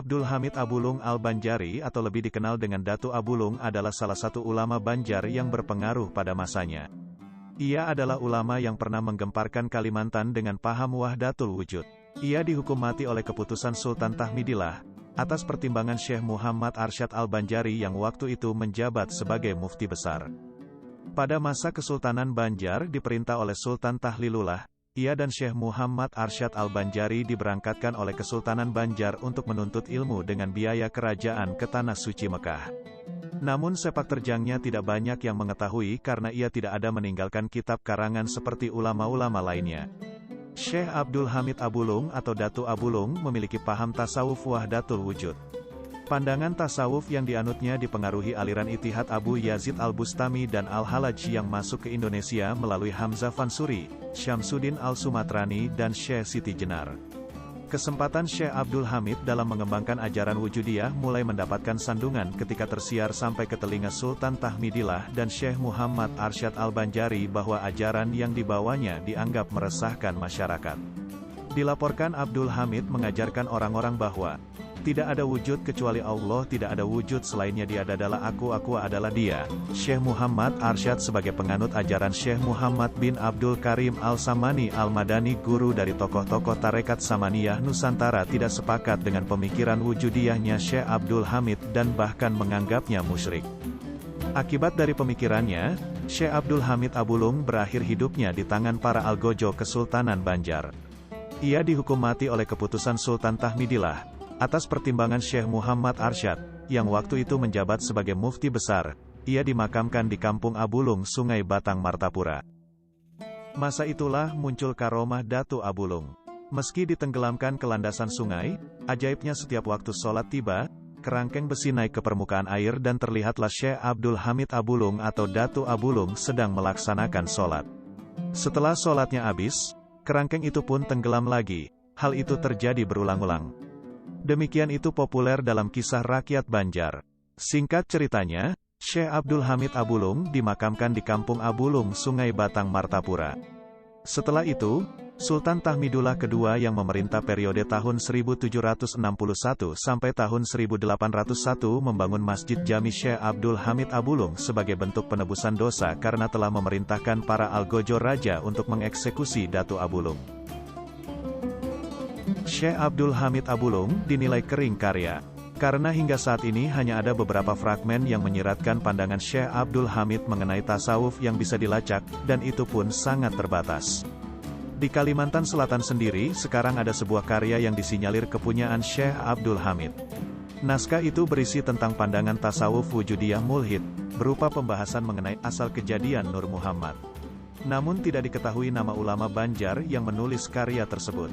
Abdul Hamid Abulung Al-Banjari atau lebih dikenal dengan Datu Abulung adalah salah satu ulama Banjar yang berpengaruh pada masanya. Ia adalah ulama yang pernah menggemparkan Kalimantan dengan paham Wahdatul Wujud. Ia dihukum mati oleh keputusan Sultan Tahmidillah, atas pertimbangan Syekh Muhammad Arsyad Al-Banjari yang waktu itu menjabat sebagai mufti besar. Pada masa Kesultanan Banjar diperintah oleh Sultan Tahlilullah, ia dan Syekh Muhammad Arsyad Al-Banjari diberangkatkan oleh Kesultanan Banjar untuk menuntut ilmu dengan biaya kerajaan ke Tanah Suci Mekah. Namun sepak terjangnya tidak banyak yang mengetahui karena ia tidak ada meninggalkan kitab karangan seperti ulama-ulama lainnya. Syekh Abdul Hamid Abulung atau Datu Abulung memiliki paham tasawuf Wahdatul Wujud. Pandangan tasawuf yang dianutnya dipengaruhi aliran Ittihad Abu Yazid Al-Bustami dan Al-Halaj yang masuk ke Indonesia melalui Hamzah Fansuri, Syamsuddin Al-Sumatrani dan Syekh Siti Jenar. Kesempatan Syekh Abdul Hamid dalam mengembangkan ajaran wujudiyah mulai mendapatkan sandungan ketika tersiar sampai ke telinga Sultan Tahmidillah dan Syekh Muhammad Arsyad Al-Banjari bahwa ajaran yang dibawanya dianggap meresahkan masyarakat. Dilaporkan Abdul Hamid mengajarkan orang-orang bahwa tidak ada wujud kecuali Allah, tidak ada wujud selainnya, Dia adalah aku adalah Dia. Syekh Muhammad Arsyad sebagai penganut ajaran Syekh Muhammad bin Abdul Karim Al-Samani Al-Madani, guru dari tokoh-tokoh tarekat Samaniyah Nusantara, tidak sepakat dengan pemikiran wujudiyahnya Syekh Abdul Hamid dan bahkan menganggapnya musyrik. Akibat dari pemikirannya, Syekh Abdul Hamid Abulung berakhir hidupnya di tangan para algojo Kesultanan Banjar. Ia dihukum mati oleh keputusan Sultan Tahmidillah, atas pertimbangan Syekh Muhammad Arsyad, yang waktu itu menjabat sebagai mufti besar. Ia dimakamkan di Kampung Abulung, Sungai Batang, Martapura. Masa itulah muncul karomah Datu Abulung. Meski ditenggelamkan ke landasan sungai, ajaibnya setiap waktu sholat tiba, kerangkeng besi naik ke permukaan air dan terlihatlah Syekh Abdul Hamid Abulung atau Datu Abulung sedang melaksanakan sholat. Setelah sholatnya habis, kerangkeng itu pun tenggelam lagi. Hal itu terjadi berulang-ulang. Demikian itu populer dalam kisah rakyat Banjar. Singkat ceritanya, Syekh Abdul Hamid Abulung dimakamkan di Kampung Abulung, Sungai Batang, Martapura. Setelah itu, Sultan Tahmidullah II yang memerintah periode tahun 1761 sampai tahun 1801 membangun Masjid Jami Syekh Abdul Hamid Abulung sebagai bentuk penebusan dosa karena telah memerintahkan para algojo raja untuk mengeksekusi Datu Abulung. Syekh Abdul Hamid Abulung dinilai kering karya, karena hingga saat ini hanya ada beberapa fragmen yang menyiratkan pandangan Syekh Abdul Hamid mengenai tasawuf yang bisa dilacak, dan itu pun sangat terbatas. Di Kalimantan Selatan sendiri, sekarang ada sebuah karya yang disinyalir kepunyaan Syekh Abdul Hamid. Naskah itu berisi tentang pandangan tasawuf wujudiyah mulhid, berupa pembahasan mengenai asal kejadian Nur Muhammad. Namun tidak diketahui nama ulama Banjar yang menulis karya tersebut.